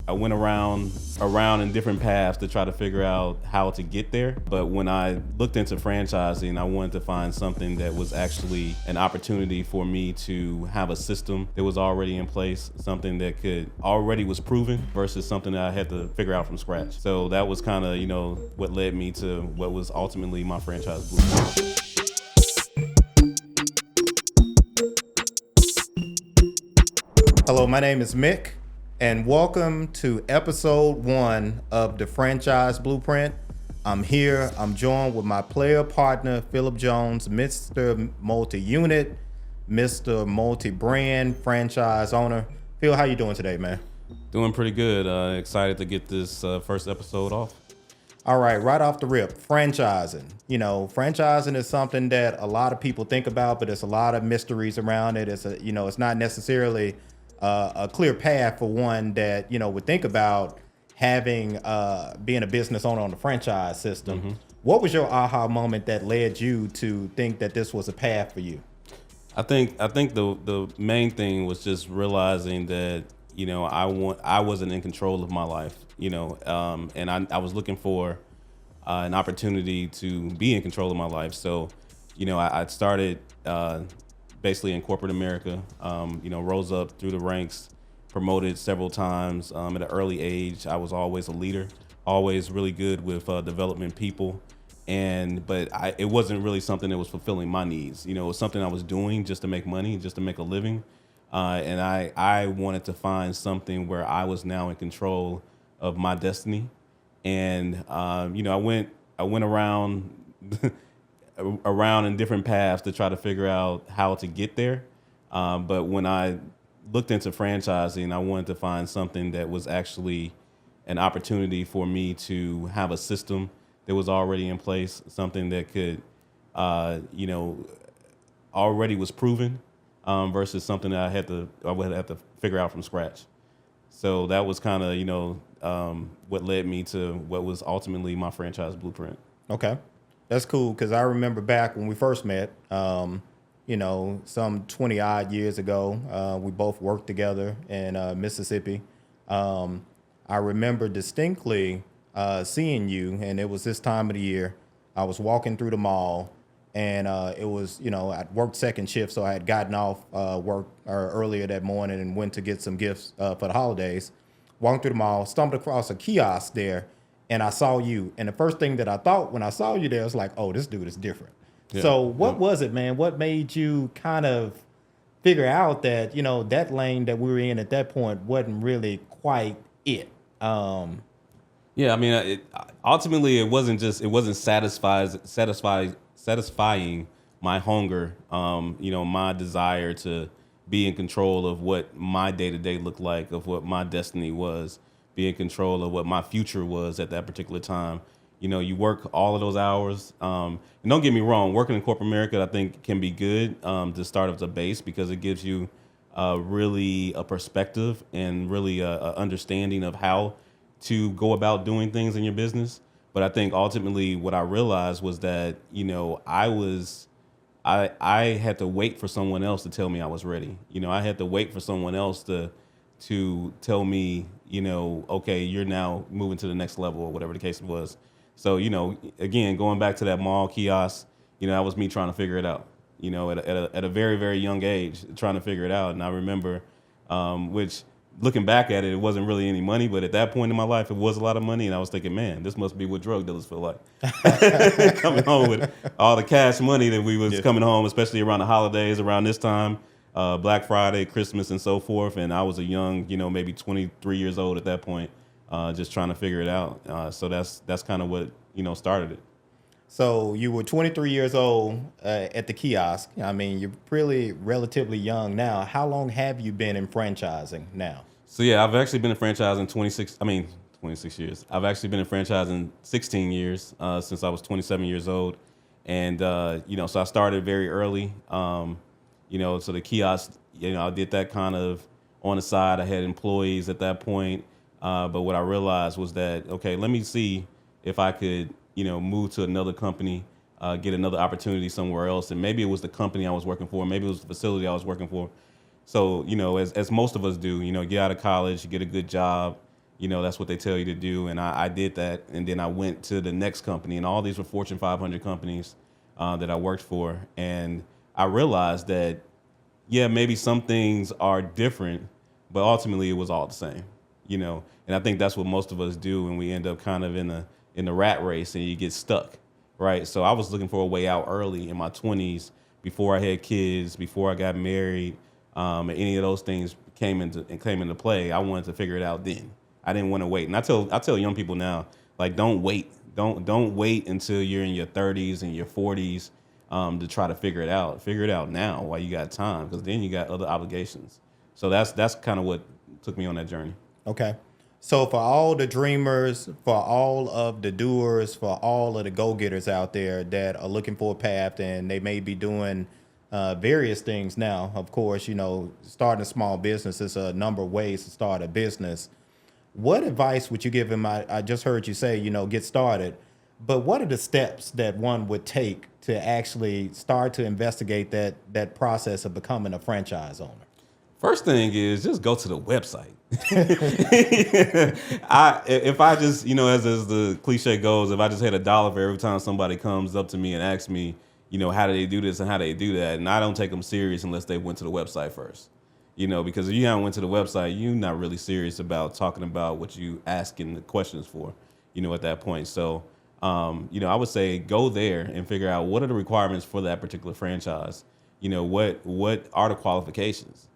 I went around in different paths to try to figure out how to get there. But when I looked into franchising, I wanted to find something that was actually an opportunity for me to have a system that was already in place, something that already was proven versus something that I had to figure out from scratch. So that was kind of, what led me to what was ultimately my franchise blueprint. Hello, my name is Mick, and welcome to episode 1 of the Franchise Blueprint. I'm joined with my player partner, Phillip Jones, Mr. Multi-Unit, Mr. Multi-Brand franchise owner. Phil, how you doing today, man? Doing pretty good. Excited to get this first episode off. All right off the rip, franchising. Franchising is something that a lot of people think about, but there's a lot of mysteries around it. It's not necessarily a clear path for one that would think about having being a business owner on the franchise system. Mm-hmm. What was your aha moment that led you to think that this was a path for you? I think the main thing was just realizing that I wasn't in control of my life, and I was looking for an opportunity to be in control of my life. So I started basically in corporate America, rose up through the ranks, promoted several times. At an early age, I was always a leader, always really good with developing people. But it wasn't really something that was fulfilling my needs. It was something I was doing just to make money, just to make a living. And I wanted to find something where I was now in control of my destiny. And, I went around around in different paths to try to figure out how to get there. But when I looked into franchising, I wanted to find something that was actually an opportunity for me to have a system that was already in place, something that already was proven, versus something that I would have to figure out from scratch. So that was kind of, what led me to what was ultimately my franchise blueprint. Okay. That's cool, because I remember back when we first met, some 20 odd years ago, we both worked together in Mississippi. I remember distinctly seeing you, and it was this time of the year. I was walking through the mall, and it was, I worked second shift, so I had gotten off work earlier that morning and went to get some gifts for the holidays. Walking through the mall, stumbled across a kiosk there, and I saw you. And the first thing that I thought when I saw you there was like, oh, this dude is different. Yeah. So what was it, man? What made you kind of figure out that, that lane that we were in at that point wasn't really quite it? Yeah, I mean, ultimately it wasn't satisfying my hunger, my desire to be in control of what my day-to-day looked like, of what my destiny was, be in control of what my future was at that particular time. You work all of those hours. And don't get me wrong, working in corporate America, I think can be good to start as a base, because it gives you really a perspective and really a understanding of how to go about doing things in your business. But I think ultimately what I realized was that, I had to wait for someone else to tell me I was ready. I had to wait for someone else to tell me, okay, you're now moving to the next level, or whatever the case was. So, again, going back to that mall kiosk, that was me trying to figure it out, at a very, very young age, trying to figure it out. And I remember, which looking back at it, it wasn't really any money, but at that point in my life, it was a lot of money. And I was thinking, man, this must be what drug dealers feel like. Coming home with all the cash money that we was coming home, especially around the holidays, around this time. Black Friday, Christmas, and so forth. And I was a young, maybe 23 years old at that point, just trying to figure it out. So that's kind of what, started it. So you were 23 years old at the kiosk. I mean, you're really relatively young now. How long have you been in franchising now? So yeah, I've actually been in franchising 26 years. I've actually been in franchising 16 years since I was 27 years old. And, so I started very early. So the kiosk, I did that kind of on the side. I had employees at that point. But what I realized was that, okay, let me see if I could, move to another company, get another opportunity somewhere else. And maybe it was the company I was working for. Maybe it was the facility I was working for. So, as most of us do, get out of college, you get a good job, That's what they tell you to do. And I did that. And then I went to the next company, and all these were Fortune 500 companies that I worked for. And I realized that, yeah, maybe some things are different, but ultimately it was all the same. And I think that's what most of us do, and we end up kind of in the rat race, and you get stuck, right? So I was looking for a way out early in my 20s, before I had kids, before I got married, and any of those things came into play. I wanted to figure it out then. I didn't want to wait. And I tell young people now, like, don't wait. Don't wait until you're in your 30s and your 40s to try to figure it out. Figure it out now while you got time, because then you got other obligations. So that's kind of what took me on that journey. Okay. So for all the dreamers, for all of the doers, for all of the go-getters out there that are looking for a path, and they may be doing various things now, of course, starting a small business is a number of ways to start a business. What advice would you give him? I just heard you say, get started, but what are the steps that one would take to actually start to investigate that process of becoming a franchise owner? First thing is just go to the website. If I just, as the cliche goes, if I just had $1 for every time somebody comes up to me and asks me, how do they do this and how do they do that, and I don't take them serious unless they went to the website first. Because if you haven't went to the website, you're not really serious about talking about what you asking the questions for, at that point. So, I would say go there and figure out what are the requirements for that particular franchise. What are the qualifications?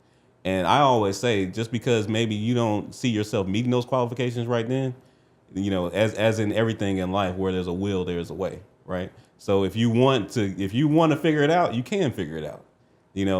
And I always say, just because maybe you don't see yourself meeting those qualifications right then, as in everything in life, where there's a will, there's a way, right? So if you want to figure it out, you can figure it out.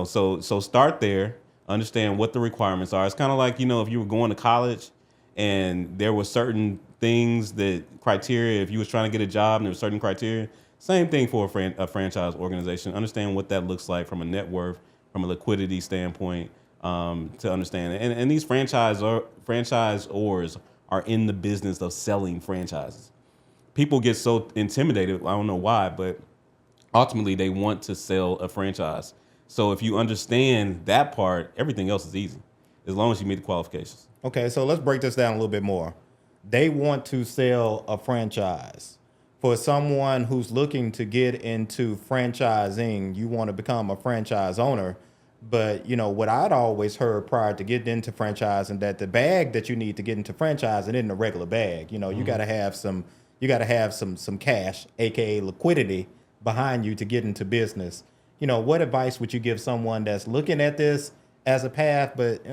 So start there, understand what the requirements are. It's kind of like, if you were going to college and there were certain things, that criteria, if you was trying to get a job and there were certain criteria, same thing for a franchise organization. Understand what that looks like from a net worth, from a liquidity standpoint, to understand it. And these franchisors are in the business of selling franchises. People get so intimidated, I don't know why, but ultimately they want to sell a franchise. So if you understand that part, everything else is easy, as long as you meet the qualifications. Okay, so let's break this down a little bit more. They want to sell a franchise. For someone who's looking to get into franchising, you want to become a franchise owner. But, what I'd always heard prior to getting into franchising, that the bag that you need to get into franchising isn't a regular bag. You got to have some cash, aka liquidity, behind you to get into business. What advice would you give someone that's looking at this as a path, but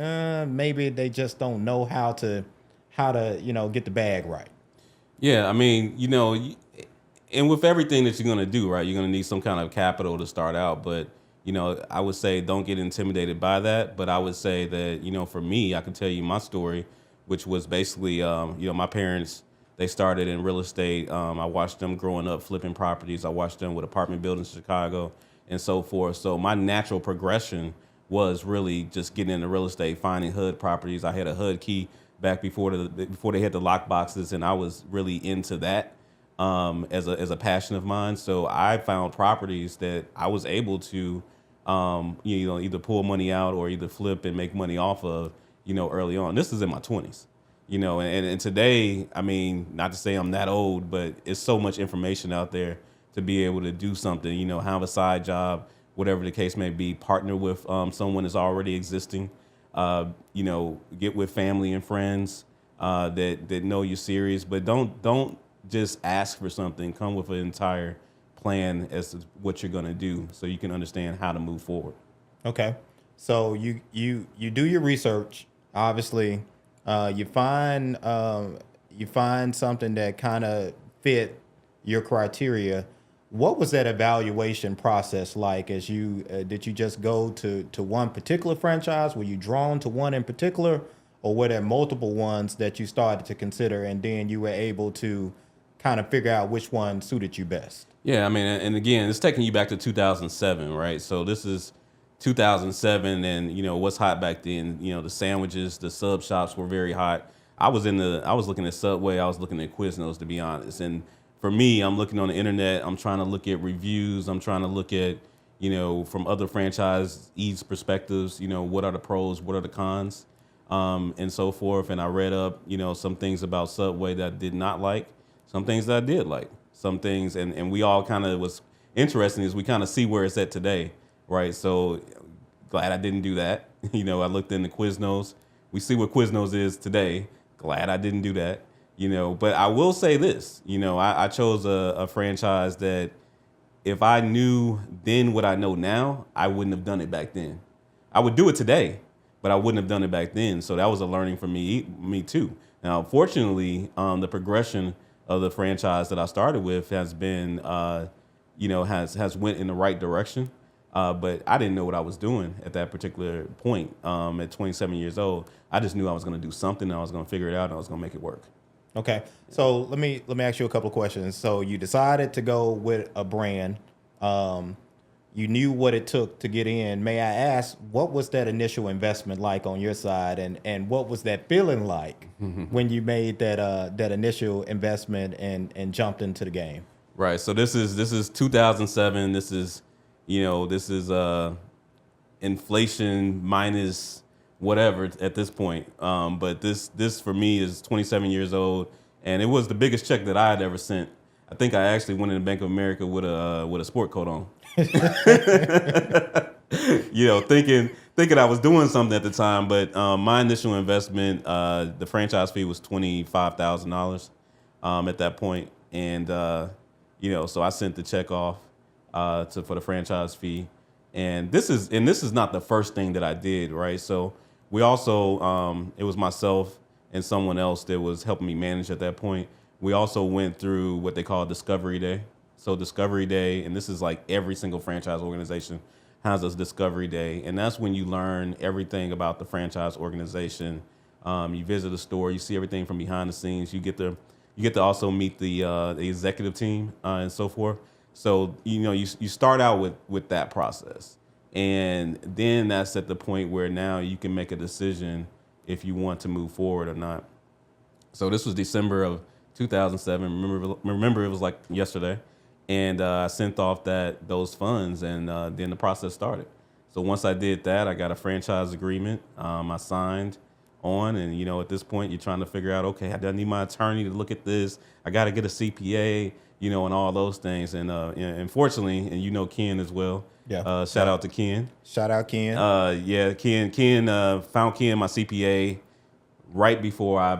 maybe they just don't know how to get the bag right? Yeah, I mean, and with everything that you're going to do, right, you're going to need some kind of capital to start out. But I would say don't get intimidated by that. But I would say that, for me, I can tell you my story, which was basically, my parents, they started in real estate. I watched them growing up flipping properties. I watched them with apartment buildings in Chicago and so forth. So my natural progression was really just getting into real estate, finding HUD properties. I had a HUD key back before they had the lock boxes, and I was really into that as a passion of mine. So I found properties that I was able to either pull money out or either flip and make money off of, early on. This is in my 20s, and today, I mean, not to say I'm that old, but it's so much information out there to be able to do something, have a side job, whatever the case may be, partner with someone that's already existing, get with family and friends that know you're serious, but don't just ask for something. Come with an entire plan as to what you're going to do, so you can understand how to move forward. Okay, so you do your research. Obviously, you find something that kind of fit your criteria. What was that evaluation process like? As you did you just go to one particular franchise? Were you drawn to one in particular, or were there multiple ones that you started to consider, and then you were able to kind of figure out which one suited you best? Yeah, I mean, and again, it's taking you back to 2007, right? So this is 2007, and what's hot back then? The sandwiches, the sub shops were very hot. I was looking at Subway, I was looking at Quiznos, to be honest. And for me, I'm looking on the internet, I'm trying to look at reviews, I'm trying to look at, from other franchisees' perspectives, what are the pros, what are the cons? and so forth. And I read up, some things about Subway that I did not like, some things that I did like, some things, and we all kind of was interesting is we kind of see where it's at today, right? So glad I didn't do that. I looked into Quiznos. We see what Quiznos is today. Glad I didn't do that. But I will say this, I chose a franchise that if I knew then what I know now, I wouldn't have done it back then. I would do it today, but I wouldn't have done it back then. So that was a learning for me too. Now, fortunately, the progression of the franchise that I started with has been, has went in the right direction. But I didn't know what I was doing at that particular point. At 27 years old, I just knew I was going to do something. I was going to figure it out, and I was going to make it work. Okay, so let me ask you a couple of questions. So you decided to go with a brand. You knew what it took to get in. May I ask, what was that initial investment like on your side, and what was that feeling like when you made that initial investment and jumped into the game? Right. So this is 2007. This is inflation minus whatever at this point. But this for me is 27 years old, and it was the biggest check that I had ever sent. I think I actually went into Bank of America with a sport coat on. Thinking I was doing something at the time, but my initial investment, the franchise fee was $25,000 at that point, and so I sent the check off for the franchise fee, and this is not the first thing that I did, right? So we also it was myself and someone else that was helping me manage at that point. We also went through what they call Discovery Day. So Discovery Day, and this is like every single franchise organization has a Discovery Day, and that's when you learn everything about the franchise organization. You visit a store, you see everything from behind the scenes. You get to also meet the executive team and so forth. So you start out with that process, and then that's at the point where now you can make a decision if you want to move forward or not. So this was December of 2007. Remember it was like yesterday. And I sent off those funds, and then the process started. So once I did that, I got a franchise agreement. I signed on, and at this point, you're trying to figure out, okay, I need my attorney to look at this. I got to get a CPA, and all those things. And fortunately, and Ken as well. Yeah. Shout out to Ken. Shout out Ken. Ken found Ken my CPA right before I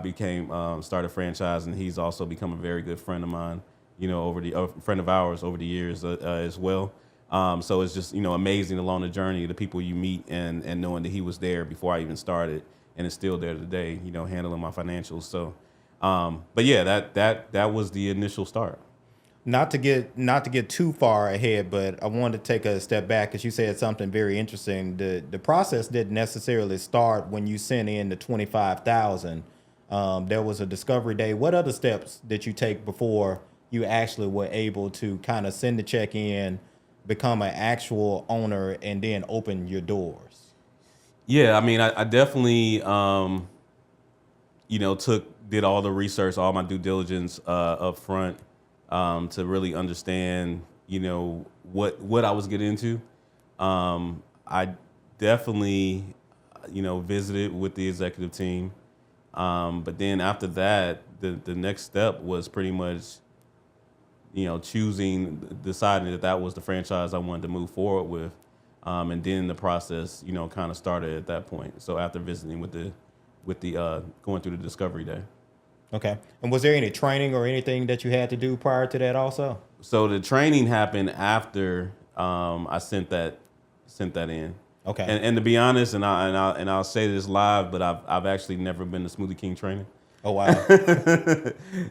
started franchising. He's also become a very good friend of mine. Friend of ours over the years as well. So it's just, amazing along the journey, the people you meet and knowing that he was there before I even started and is still there today, handling my financials. So, but yeah, that was the initial start. Not to get too far ahead, but I wanted to take a step back because you said something very interesting. The process didn't necessarily start when you sent in the 25,000. There was a Discovery Day. What other steps did you take before you actually were able to kind of send the check in, become an actual owner, and then open your doors? Yeah, I mean, I definitely, did all the research, all my due diligence up front to really understand, what I was getting into. I definitely, visited with the executive team. But then after that, the next step was pretty much, deciding that was the franchise I wanted to move forward with. And then the process, kind of started at that point. So after visiting with the going through the Discovery Day. Okay. And was there any training or anything that you had to do prior to that also? So the training happened after I sent that in. Okay. And to be honest, and I'll say this live, but I've actually never been to Smoothie King training. Oh, wow.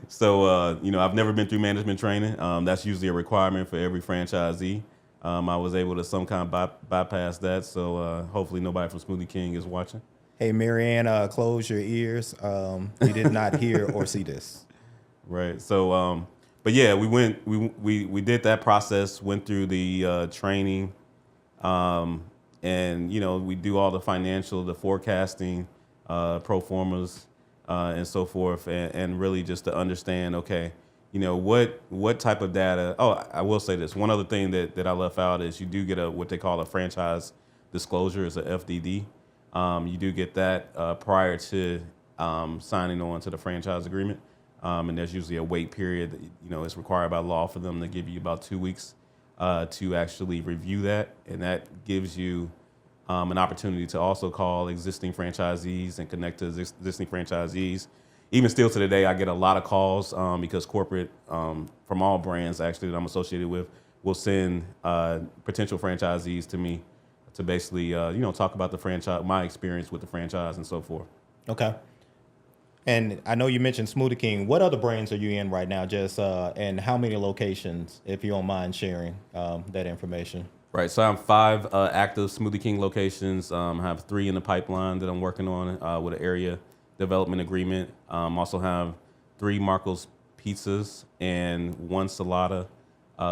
So, I've never been through management training. That's usually a requirement for every franchisee. I was able to some kind of bypass that. So hopefully nobody from Smoothie King is watching. Hey, Marianne, close your ears. You did not hear or see this. Right. So, but yeah, we did that process, went through the training, and, we do all the financial, the forecasting, pro formas, and so forth, and really just to understand, okay, what type of data. Oh, I will say this. One other thing that I left out is you do get what they call a franchise disclosure. It's a FDD. You do get that prior to signing on to the franchise agreement. And there's usually a wait period that, it's required by law for them to give you about 2 weeks to actually review that. And that gives you an opportunity to also call existing franchisees and connect to existing franchisees. Even still to today, I get a lot of calls because corporate from all brands actually that I'm associated with will send potential franchisees to me to basically, talk about the franchise, my experience with the franchise and so forth. Okay. And I know you mentioned Smoothie King. What other brands are you in right now? And how many locations, if you don't mind sharing that information? Right. So I have 5 active Smoothie King locations. I have 3 in the pipeline that I'm working on with an area development agreement. Also have 3 Marco's Pizzas and 1 Salada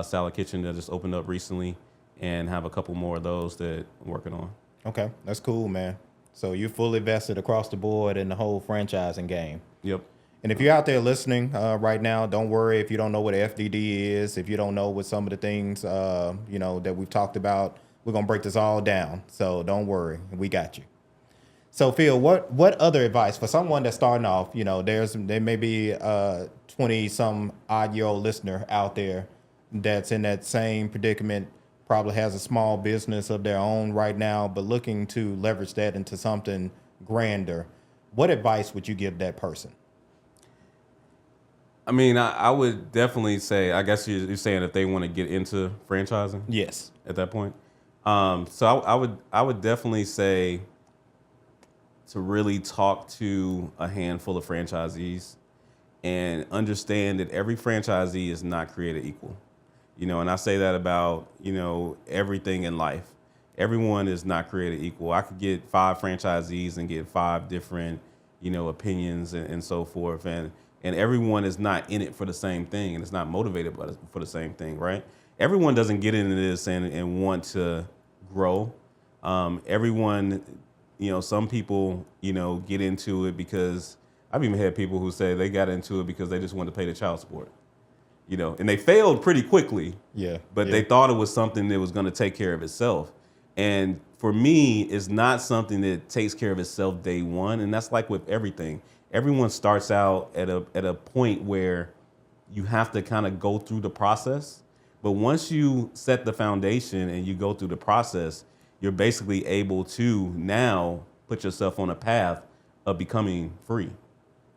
salad kitchen that just opened up recently, and have a couple more of those that I'm working on. Okay, that's cool, man. So you're fully vested across the board in the whole franchising game. Yep. And if you're out there listening right now, don't worry if you don't know what FDD is, if you don't know what some of the things, that we've talked about. We're going to break this all down. So don't worry. We got you. So Phil, what other advice for someone that's starting off, there may be a 20 some odd year old listener out there that's in that same predicament, probably has a small business of their own right now, but looking to leverage that into something grander. What advice would you give that person? I mean, I would definitely say, I guess you're saying if they want to get into franchising. Yes. At that point. So I would definitely say to really talk to a handful of franchisees and understand that every franchisee is not created equal. And I say that about, everything in life. Everyone is not created equal. I could get 5 franchisees and get 5 different, opinions and so forth. And everyone is not in it for the same thing, and it's not motivated for the same thing, right? Everyone doesn't get into this and want to grow. Everyone, some people, get into it because I've even had people who say they got into it because they just wanted to pay the child support. And they failed pretty quickly. Yeah. But they thought it was something that was going to take care of itself. And for me, it's not something that takes care of itself day one. And that's like with everything. Everyone starts out at a point where you have to kind of go through the process. But once you set the foundation and you go through the process, you're basically able to now put yourself on a path of becoming free,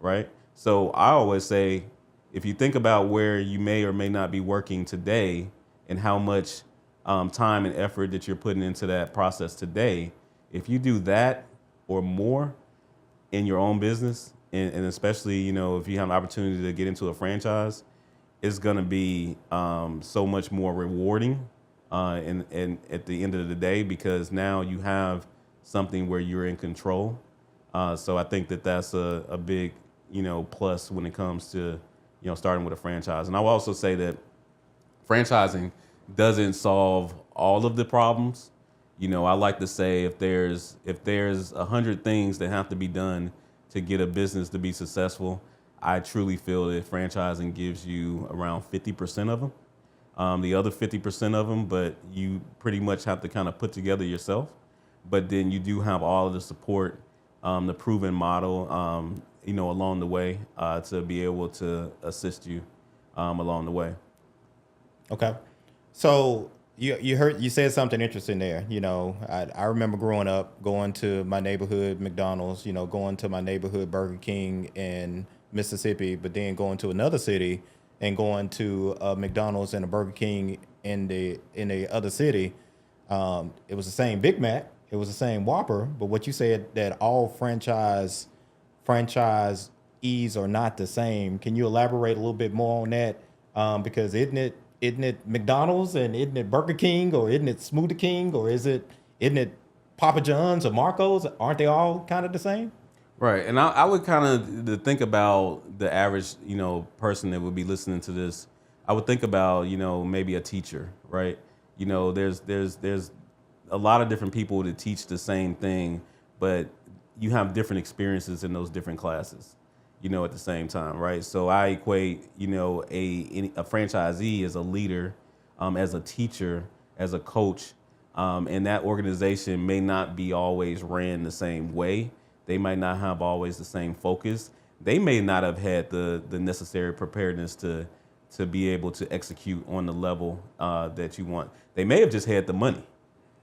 right? So I always say, if you think about where you may or may not be working today and how much time and effort that you're putting into that process today, if you do that or more in your own business, and especially, if you have an opportunity to get into a franchise, it's going to be so much more rewarding and at the end of the day, because now you have something where you're in control. So I think that that's a big, plus when it comes to starting with a franchise. And I will also say that franchising doesn't solve all of the problems. I like to say if there's 100 things that have to be done to get a business to be successful, I truly feel that franchising gives you around 50% of them. The other 50% of them, but you pretty much have to kind of put together yourself. But then you do have all of the support, the proven model, along the way to be able to assist you along the way. Okay. So you said something interesting there. I remember growing up, going to my neighborhood McDonald's, going to my neighborhood Burger King in Mississippi, but then going to another city and going to a McDonald's and a Burger King in the other city. It was the same Big Mac. It was the same Whopper. But what you said, that all franchisees are not the same. Can you elaborate a little bit more on that? Because isn't it McDonald's and isn't it Burger King, or isn't it Smoothie King, or isn't it Papa John's or Marco's? Aren't they all kind of the same? Right. And I would kind of think about the average, person that would be listening to this. I would think about, maybe a teacher, right? There's a lot of different people that teach the same thing, but you have different experiences in those different classes, at the same time, right? So I equate, a franchisee as a leader, as a teacher, as a coach, and that organization may not be always ran the same way. They might not have always the same focus. They may not have had the necessary preparedness to be able to execute on the level that you want. They may have just had the money,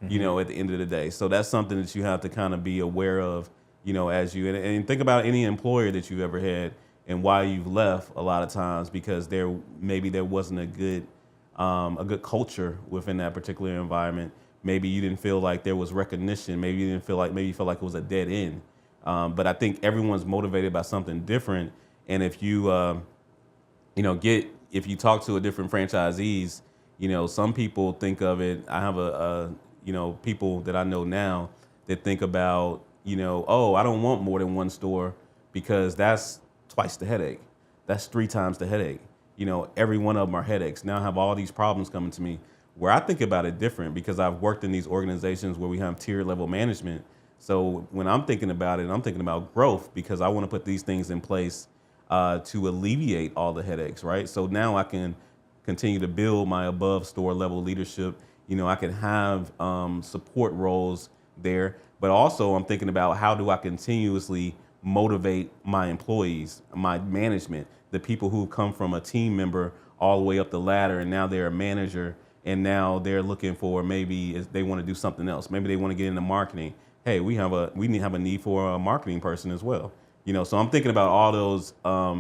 at the end of the day. So that's something that you have to kind of be aware of, as you, and think about any employer that you've ever had and why you've left a lot of times, because maybe there wasn't a good culture within that particular environment. Maybe you didn't feel like there was recognition. Maybe you felt like it was a dead end. But I think everyone's motivated by something different. And if you, if you talk to a different franchisees, some people think of it. I have people that I know now that think about, oh, I don't want more than one store because that's twice the headache. That's 3 times the headache. Every one of them are headaches. Now I have all these problems coming to me. Where I think about it different, because I've worked in these organizations where we have tier level management. So when I'm thinking about it, I'm thinking about growth, because I want to put these things in place to alleviate all the headaches, right? So now I can continue to build my above store level leadership. I can have support roles there, but also I'm thinking about how do I continuously motivate my employees, my management, the people who come from a team member all the way up the ladder, and now they're a manager, and now they're looking for, maybe they want to do something else. Maybe they want to get into marketing. Hey, we have a need for a marketing person as well. So I'm thinking about all those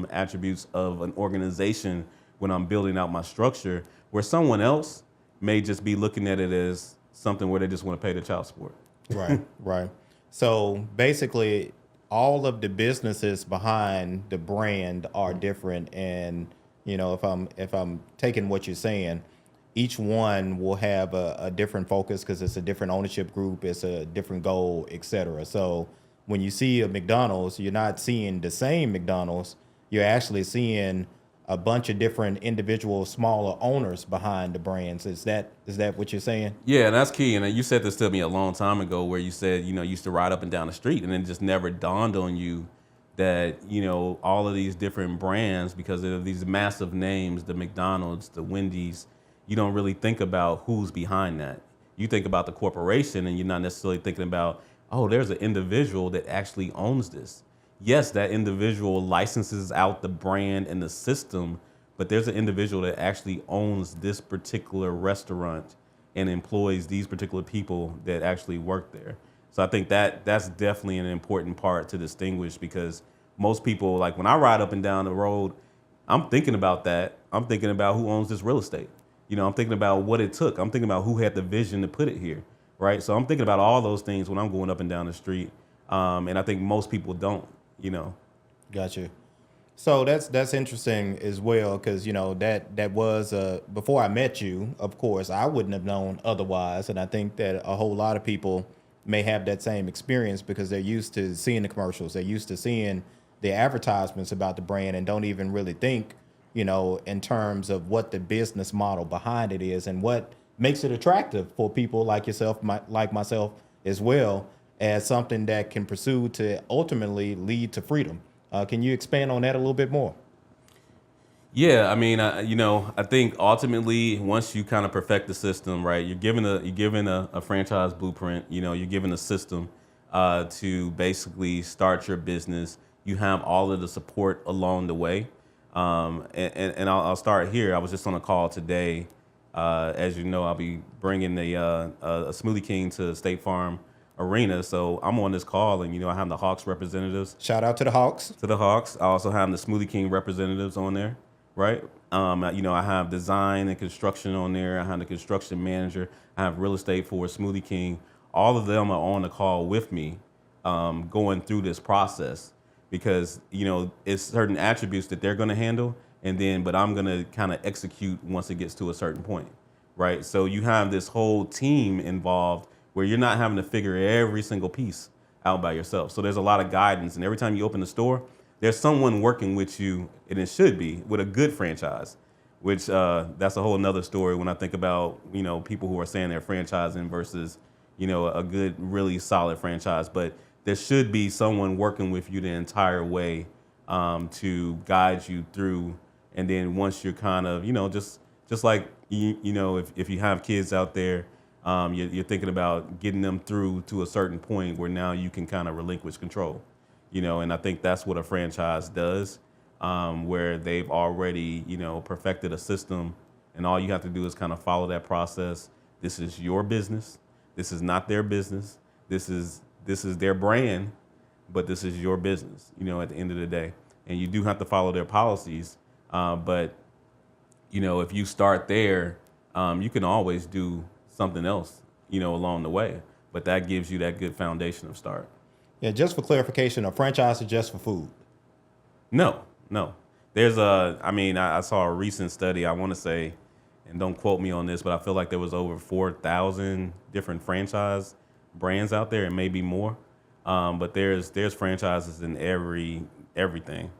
attributes of an organization when I'm building out my structure, where someone else may just be looking at it as something where they just want to pay the child support. Right, right. So basically, all of the businesses behind the brand are different, and if I'm taking what you're saying, each one will have a different focus because it's a different ownership group, it's a different goal, etc. So when you see a McDonald's, you're not seeing the same McDonald's. You're actually seeing a bunch of different individual smaller owners behind the brands. Is that what you're saying? Yeah, and that's key. And you said this to me a long time ago, where you said, you used to ride up and down the street, and it just never dawned on you that, all of these different brands, because of these massive names, the McDonald's, the Wendy's, you don't really think about who's behind that. You think about the corporation, and you're not necessarily thinking about, oh, there's an individual that actually owns this. Yes, that individual licenses out the brand and the system, but there's an individual that actually owns this particular restaurant and employs these particular people that actually work there. So I think that's definitely an important part to distinguish, because most people, like when I ride up and down the road, I'm thinking about that. I'm thinking about who owns this real estate. I'm thinking about what it took. I'm thinking about who had the vision to put it here, right? So I'm thinking about all those things when I'm going up and down the street. And I think most people don't, Gotcha. So that's interesting as well, because that was before I met you. Of course, I wouldn't have known otherwise, and I think that a whole lot of people may have that same experience because they're used to seeing the commercials, they're used to seeing the advertisements about the brand, and don't even really think, in terms of what the business model behind it is and what makes it attractive for people like yourself, like myself as well, as something that can pursue to ultimately lead to freedom. Can you expand on that a little bit more? Yeah, I mean, I think ultimately, once you kind of perfect the system, right, you're given a franchise blueprint. You're given a system to basically start your business. You have all of the support along the way. And I'll start here. I was just on a call today. As you know, I'll be bringing a Smoothie King to State Farm Arena. So I'm on this call, and I have the Hawks representatives. Shout out to the Hawks. To the Hawks. I also have the Smoothie King representatives on there, right? I have design and construction on there. I have the construction manager. I have real estate for Smoothie King. All of them are on the call with me, going through this process, because it's certain attributes that they're going to handle, but I'm going to kind of execute once it gets to a certain point, right? So you have this whole team involved, where you're not having to figure every single piece out by yourself. So there's a lot of guidance, and every time you open the store, there's someone working with you, and it should be with a good franchise, which that's a whole nother story when I think about, people who are saying they're franchising versus, a good, really solid franchise. But there should be someone working with you the entire way to guide you through. And then once you're kind of, just like, if you have kids out there, You're thinking about getting them through to a certain point where now you can kind of relinquish control, and I think that's what a franchise does, where they've already, perfected a system, and all you have to do is kind of follow that process. This is your business. This is not their business. This is their brand, but this is your business, at the end of the day. And you do have to follow their policies. But, if you start there, you can always do something else, along the way. But that gives you that good foundation of start. Yeah, just for clarification, a franchise is just for food. No. There's I saw a recent study, I want to say, and don't quote me on this, but I feel like there was over 4,000 different franchise brands out there, and maybe more. But there's franchises in everything.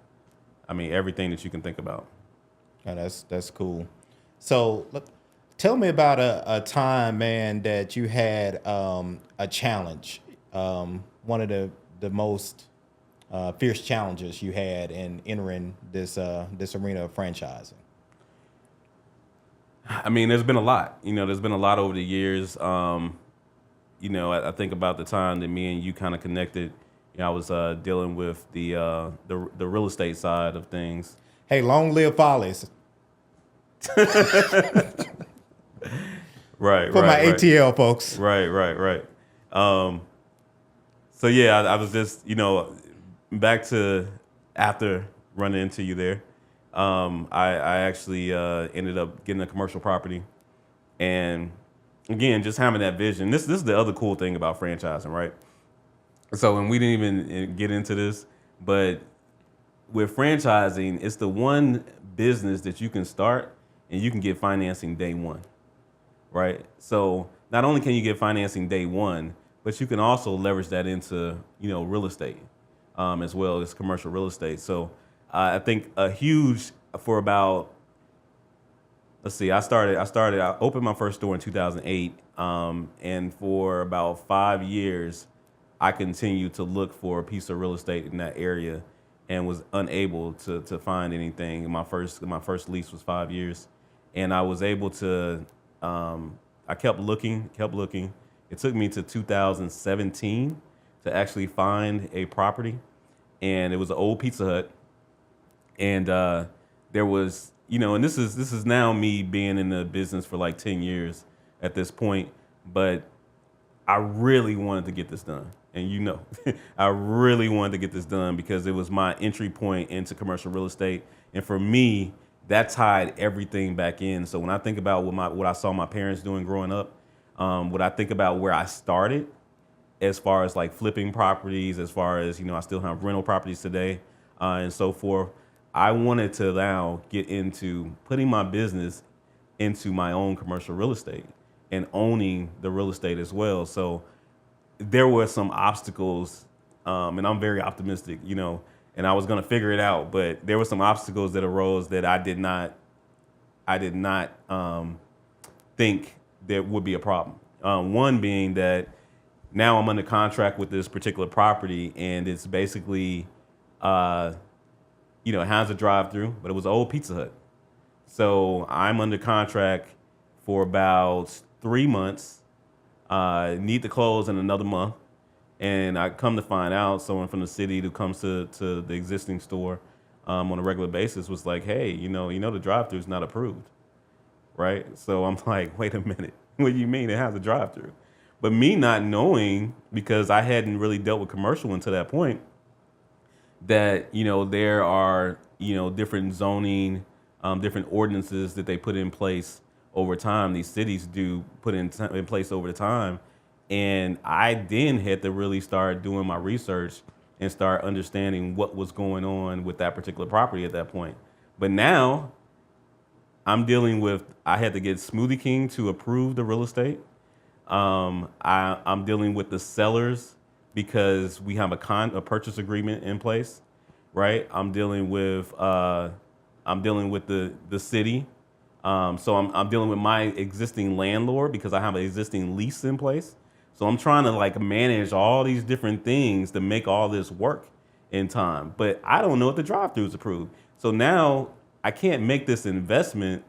Everything that you can think about. Oh, that's cool. So tell me about a time, man, that you had a challenge. One of the most fierce challenges you had in entering this arena of franchising. There's been a lot. There's been a lot over the years. I think about the time that me and you kind of connected. I was dealing with the real estate side of things. Hey, long live Follies. Right. For my right. ATL folks. Right. So yeah, I was just, back to after running into you there. I actually ended up getting a commercial property, and again, just having that vision. This is the other cool thing about franchising, right? So, and we didn't even get into this, but with franchising, it's the one business that you can start and you can get financing day one, right? So not only can you get financing day one, but you can also leverage that into, real estate, as well as commercial real estate. So I think for about, let's see, I opened my first store in 2008. And for about 5 years, I continued to look for a piece of real estate in that area and was unable to find anything. My first lease was 5 years, and I was able to, I kept looking. It took me to 2017 to actually find a property, and it was an old Pizza Hut. And there was, and this is now me being in the business for like 10 years at this point, but I really wanted to get this done. And I really wanted to get this done because it was my entry point into commercial real estate. And for me, that tied everything back in. So when I think about what I saw my parents doing growing up, what I think about where I started, as far as like flipping properties, as far as, I still have rental properties today, and so forth. I wanted to now get into putting my business into my own commercial real estate and owning the real estate as well. So there were some obstacles, and I'm very optimistic, and I was going to figure it out, but there were some obstacles that arose that I did not think there would be a problem. One being that now I'm under contract with this particular property, and it's basically, it has a drive-through, but it was an old Pizza Hut. So I'm under contract for about 3 months. Need to close in another month. And I come to find out someone from the city who comes to the existing store on a regular basis was like, hey, the drive-through is not approved, right? So I'm like, wait a minute. What do you mean it has a drive-through? But me not knowing, because I hadn't really dealt with commercial until that point, that, there are, different zoning, different ordinances that they put in place over time. These cities do put in place over the time. And I then had to really start doing my research and start understanding what was going on with that particular property at that point. But now I'm dealing with, I had to get Smoothie King to approve the real estate. I'm dealing with the sellers because we have a purchase agreement in place, right? I'm dealing with the city. So I'm dealing with my existing landlord because I have an existing lease in place. So I'm trying to like manage all these different things to make all this work in time. But I don't know if the drive-through is approved. So now I can't make this investment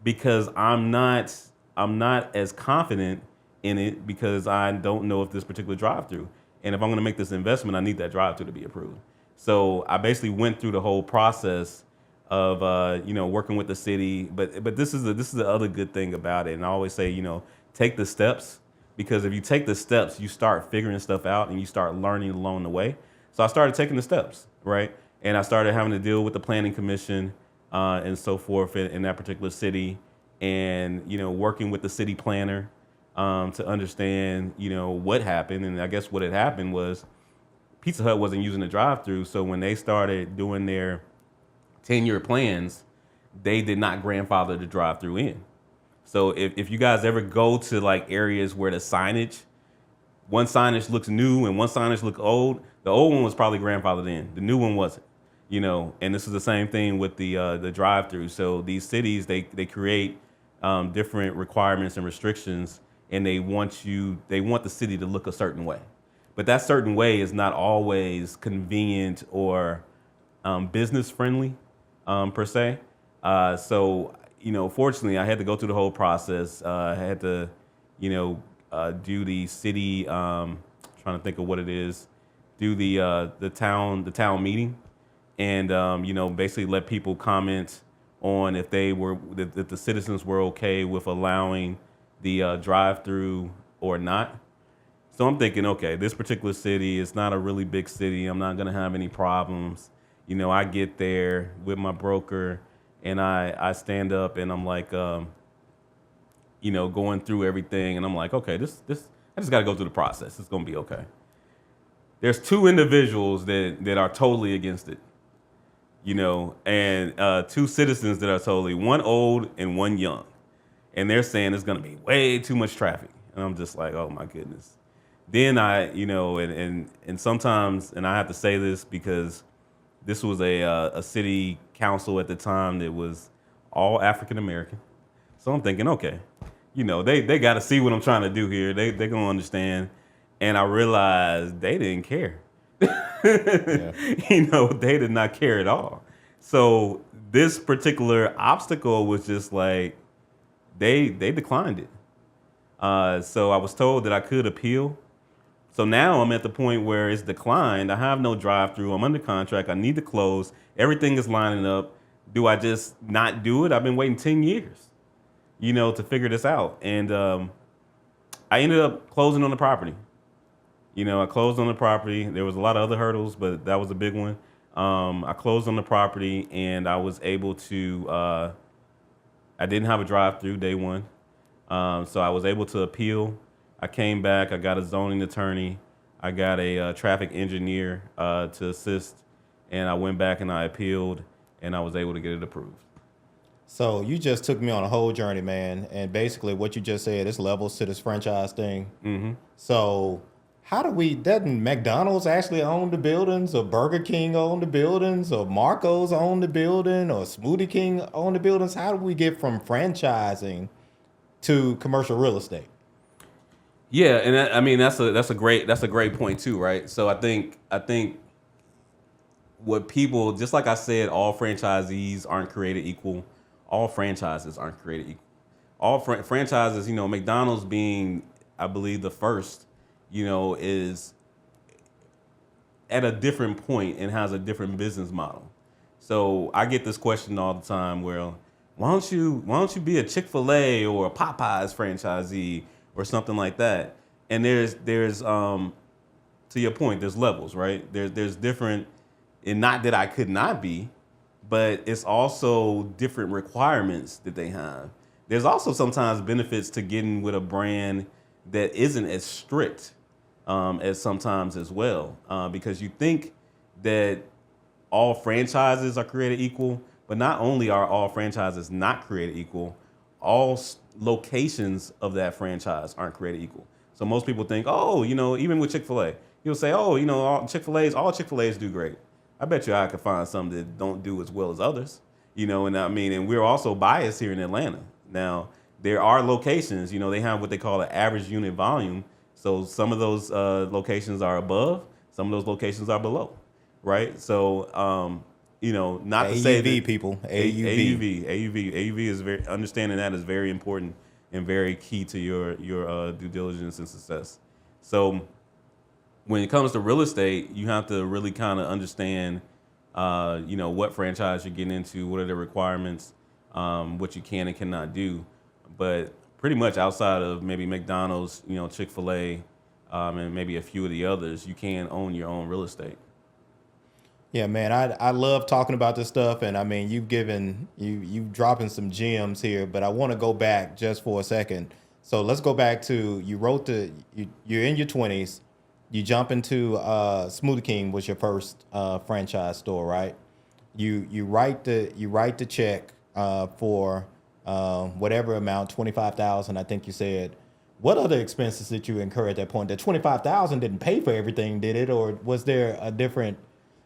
because I'm not I'm not as confident in it because I don't know if this particular drive-through. And if I'm going to make this investment, I need that drive-through to be approved. So I basically went through the whole process of working with the city. But this is the other good thing about it. And I always say, take the steps, because if you take the steps, you start figuring stuff out and you start learning along the way. So I started taking the steps, right? And I started having to deal with the planning commission and so forth in that particular city, and working with the city planner to understand what happened. And I guess what had happened was Pizza Hut wasn't using the drive-through, so when they started doing their 10-year plans, they did not grandfather the drive-through in. So if you guys ever go to like areas where the signage, one signage looks new and one signage looks old, the old one was probably grandfathered in. The new one wasn't. And this is the same thing with the drive-through. So these cities, they create different requirements and restrictions, and they want the city to look a certain way. But that certain way is not always convenient or business friendly per se. So fortunately, I had to go through the whole process. I had to, do the city. Trying to think of what it is. Do the town meeting, and basically let people comment on if the citizens were okay with allowing the drive-through or not. So I'm thinking, okay, this particular city is not a really big city. I'm not gonna have any problems. I get there with my broker, and I stand up and I'm like, going through everything, and I'm like, okay, this I just got to go through the process. It's gonna be okay. There's two individuals that are totally against it, and two citizens that are totally, one old and one young, and they're saying it's gonna be way too much traffic, and I'm just like, oh my goodness. Then and sometimes, and I have to say this because this was a city council at the time that was all African American. So I'm thinking, okay, they got to see what I'm trying to do here. They gonna understand. And I realized they didn't care. Yeah. They did not care at all. So this particular obstacle was just like they declined it. So I was told that I could appeal. So now I'm at the point where it's declined. I have no drive-through. I'm under contract. I need to close. Everything is lining up. Do I just not do it? I've been waiting 10 years, to figure this out. And I ended up closing on the property. I closed on the property. There was a lot of other hurdles, but that was a big one. I closed on the property, and I was able to, I didn't have a drive-through day one. So I was able to appeal. I came back. I got a zoning attorney. I got a traffic engineer to assist, and I went back and I appealed, and I was able to get it approved. So you just took me on a whole journey, man. And basically what you just said, it's levels to this franchise thing. Mm-hmm. So doesn't McDonald's actually own the buildings, or Burger King own the buildings, or Marco's own the building, or Smoothie King own the buildings? How do we get from franchising to commercial real estate? Yeah, and that's a great point too, right? So I think what people, just like I said, all franchisees aren't created equal. All franchises aren't created equal. All franchises, McDonald's being, I believe, the first, is at a different point and has a different business model. So I get this question all the time, where why don't you be a Chick-fil-A or a Popeyes franchisee or something like that? And there's to your point, there's levels, right? There's different, and not that I could not be, but it's also different requirements that they have. There's also sometimes benefits to getting with a brand that isn't as strict as sometimes as well, because you think that all franchises are created equal, but not only are all franchises not created equal, all locations of that franchise aren't created equal. So most people think, even with Chick-fil-A, you'll say, all Chick-fil-A's do great. I bet you I could find some that don't do as well as others, and we're also biased here in Atlanta. Now, there are locations, they have what they call an average unit volume. So some of those locations are above, some of those locations are below, right? So, not to say that AUV, people, AUV. AUV is understanding that is very important and very key to your due diligence and success. So when it comes to real estate, you have to really kind of understand, what franchise you're getting into, what are the requirements, what you can and cannot do. But pretty much outside of maybe McDonald's, Chick-fil-A, and maybe a few of the others, you can own your own real estate. Yeah, man, I love talking about this stuff, and I mean, you dropping some gems here, but I want to go back just for a second. So let's go back to you're in your 20s, you jump into Smoothie King was your first franchise store, right? You write the check for whatever amount, 25,000, I think you said. What other expenses did you incur at that point? That 25,000 didn't pay for everything, did it, or was there a different?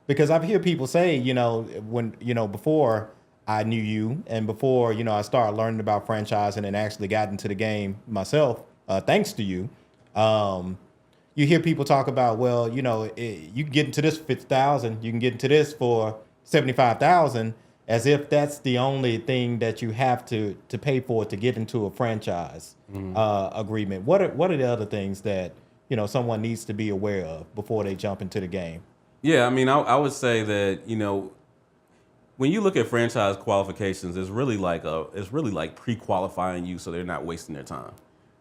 Because I've heard people say, when, before I knew you and before, I started learning about franchising and actually got into the game myself, thanks to you, you hear people talk about, well, you can get into this for 50,000, you can get into this for 75,000, as if that's the only thing that you have to pay for to get into a franchise agreement. What are the other things that, someone needs to be aware of before they jump into the game? Yeah, I mean, I would say that when you look at franchise qualifications, it's really like pre-qualifying you so they're not wasting their time,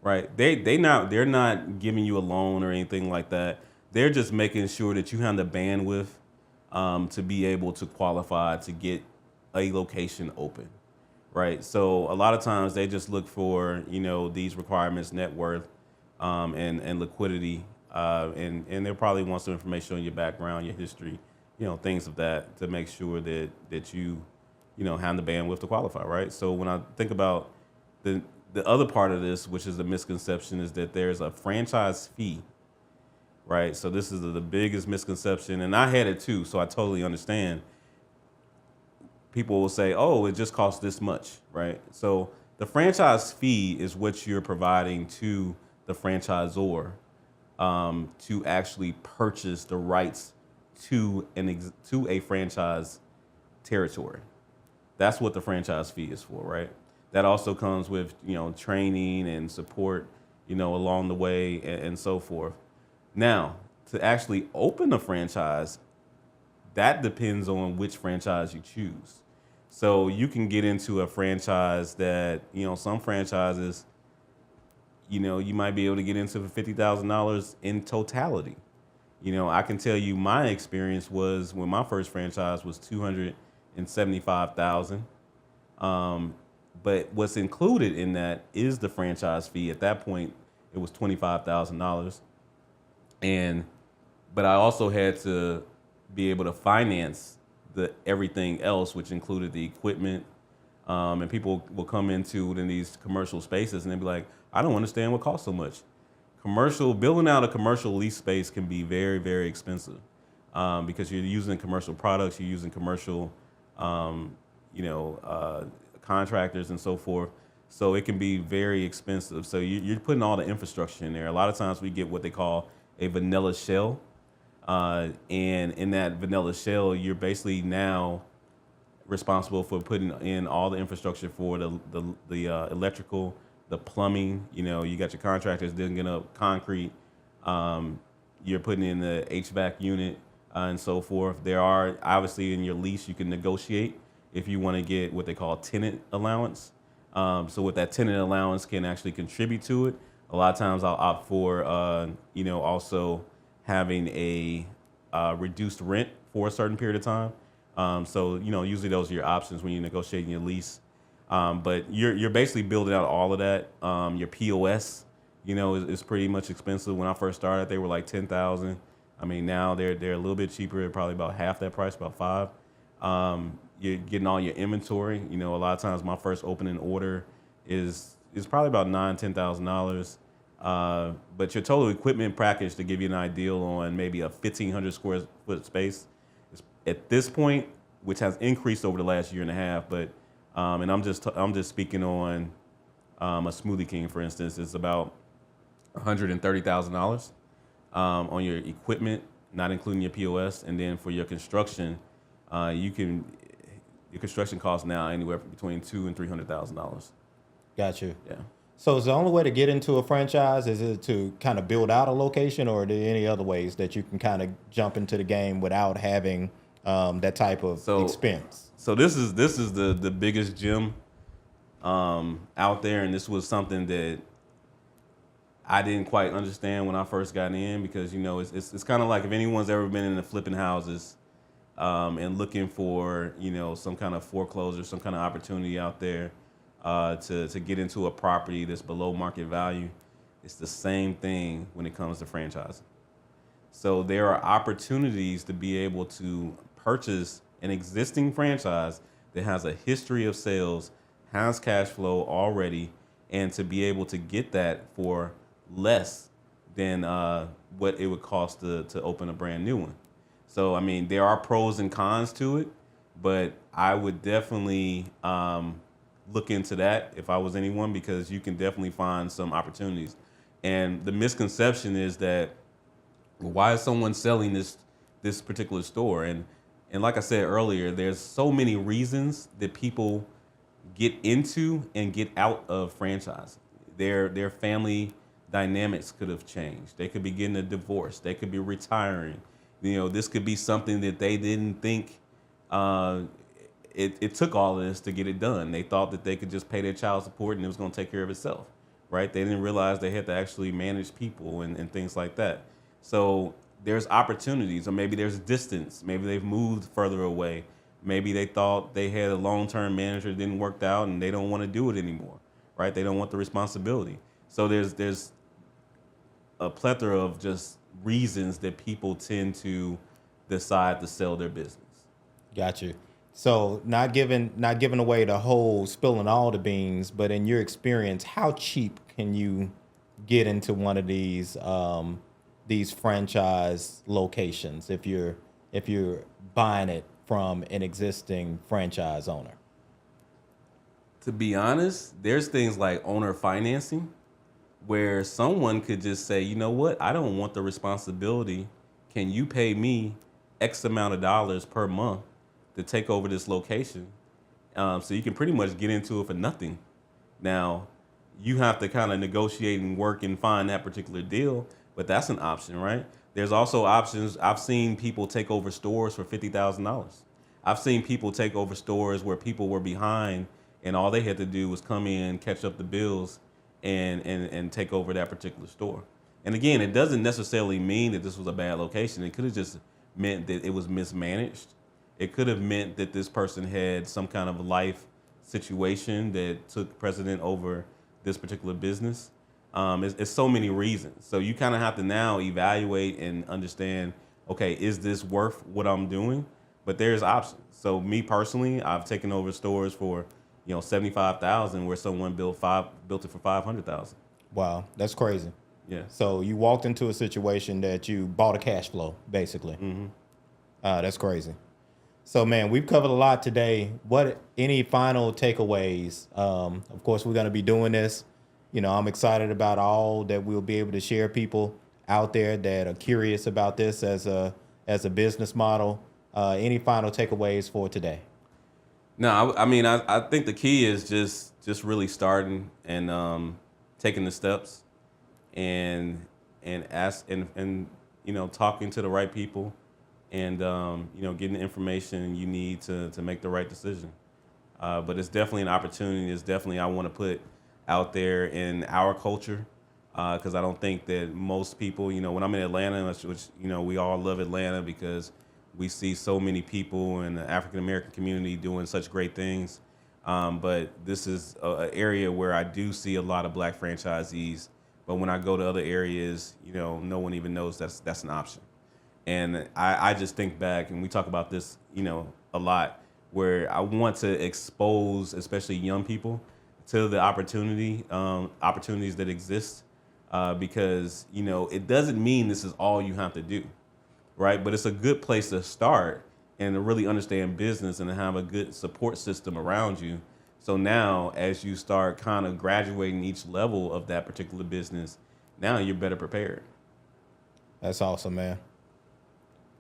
right? They're not giving you a loan or anything like that. They're just making sure that you have the bandwidth to be able to qualify to get a location open, right? So a lot of times they just look for these requirements, net worth, and liquidity. And they'll probably want some information on your background, your history, things of that to make sure that you have the bandwidth to qualify, right? So when I think about the other part of this, which is a misconception, is that there's a franchise fee, right? So this is the biggest misconception, and I had it too, so I totally understand. People will say, oh, it just costs this much, right? So the franchise fee is what you're providing to the franchisor to actually purchase the rights to a franchise territory. That's what the franchise fee is for, right? That also comes with training and support, along the way and so forth. Now, to actually open a franchise, that depends on which franchise you choose. So you can get into a franchise that some franchises, you might be able to get into for $50,000 in totality. I can tell you my experience was when my first franchise was $275,000. But what's included in that is the franchise fee. At that point, it was $25,000. But I also had to be able to finance everything else, which included the equipment. And people will come into these commercial spaces and they'll be like, I don't understand what costs so much. Building out a commercial lease space can be very, very expensive because you're using commercial products, you're using commercial, contractors and so forth. So it can be very expensive. So you're putting all the infrastructure in there. A lot of times we get what they call a vanilla shell. And in that vanilla shell, you're basically now responsible for putting in all the infrastructure for the electrical, the plumbing. You got your contractors digging up concrete. You're putting in the HVAC unit and so forth. There are obviously in your lease you can negotiate if you want to get what they call tenant allowance. So what that tenant allowance can actually contribute to it. A lot of times I'll opt for also having a reduced rent for a certain period of time. So usually those are your options when you're negotiating your lease. But you're basically building out all of that. Your POS, is pretty much expensive. When I first started, they were like $10,000. I mean, now they're a little bit cheaper, probably about half that price, about $5,000. You're getting all your inventory. A lot of times my first opening order is probably about $9,000-$10,000. But your total equipment package, to give you an idea on maybe a 1,500 square foot space, is at this point, which has increased over the last year and a half, but and I'm just speaking on a Smoothie King, for instance, it's about $130,000 on your equipment, not including your POS, and then for your construction, your construction costs now anywhere between $200,000 and $300,000. Gotcha. Yeah. So is the only way to get into a franchise is it to kind of build out a location, or are there any other ways that you can kind of jump into the game without having that type of So expense? so this is the biggest gem out there, and this was something that I didn't quite understand when I first got in, because it's kind of like, if anyone's ever been in the flipping houses and looking for some kind of foreclosure, some kind of opportunity out there to get into a property that's below market value. It's the same thing when it comes to franchising. So there are opportunities to be able to purchase an existing franchise that has a history of sales, has cash flow already, and to be able to get that for less than what it would cost to open a brand new one. So, I mean, there are pros and cons to it, but I would definitely look into that if I was anyone, because you can definitely find some opportunities. And the misconception is that, well, why is someone selling this particular store? And like I said earlier, there's so many reasons that people get into and get out of franchise. Their family dynamics could have changed. They could be getting a divorce. They could be retiring. This could be something that they didn't think. It took all of this to get it done. They thought that they could just pay their child support and it was going to take care of itself, right? They didn't realize they had to actually manage people and things like that. So there's opportunities, or maybe there's distance. Maybe they've moved further away. Maybe they thought they had a long-term manager that didn't work out and they don't want to do it anymore, right? They don't want the responsibility. So there's a plethora of just reasons that people tend to decide to sell their business. Got you. So not giving away the whole spilling all the beans, but in your experience, how cheap can you get into one of these franchise locations if you're buying it from an existing franchise owner? To be honest, there's things like owner financing where someone could just say, you know what, I don't want the responsibility. Can you pay me X amount of dollars per month to take over this location? So you can pretty much get into it for nothing. Now, you have to kind of negotiate and work and find that particular deal, but that's an option, right? There's also options. I've seen people take over stores for $50,000. I've seen people take over stores where people were behind and all they had to do was come in, catch up the bills, and take over that particular store. And again, it doesn't necessarily mean that this was a bad location. It could have just meant that it was mismanaged. It could have meant that this person had some kind of life situation that took precedent over this particular business. It's so many reasons. So you kind of have to now evaluate and understand, okay, is this worth what I'm doing? But there's options. So me personally, I've taken over stores for 75,000 where someone built it for 500,000. Wow, that's crazy. Yeah. So you walked into a situation that you bought a cash flow, basically. That's crazy. So, man, we've covered a lot today. Any final takeaways? Of course, we're going to be doing this. I'm excited about all that we'll be able to share people out there that are curious about this as a business model. Any final takeaways for today? No, I mean, I think the key is just really starting and taking the steps and talking to the right people and getting the information you need to make the right decision. But it's definitely an opportunity. It's definitely, I want to put out there in our culture, because I don't think that most people, when I'm in Atlanta, which we all love Atlanta because we see so many people in the African American community doing such great things. But this is an area where I do see a lot of black franchisees. But when I go to other areas, no one even knows that's an option. And I just think back, and we talk about this, a lot, where I want to expose, especially young people, to the opportunities that exist, because it doesn't mean this is all you have to do, right? But it's a good place to start and to really understand business and to have a good support system around you. So now, as you start kind of graduating each level of that particular business, now you're better prepared. That's awesome, man.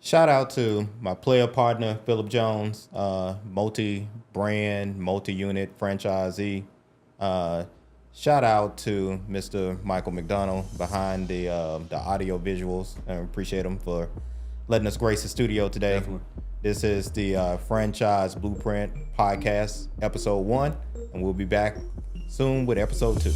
Shout out to my player partner, Philip Jones, multi-brand, multi-unit franchisee. Uh, shout out to Mr. Michael McDonald behind the audio visuals. I appreciate him for letting us grace the studio today. Definitely. This is the Franchise Blueprint Podcast, episode 1, and we'll be back soon with episode 2.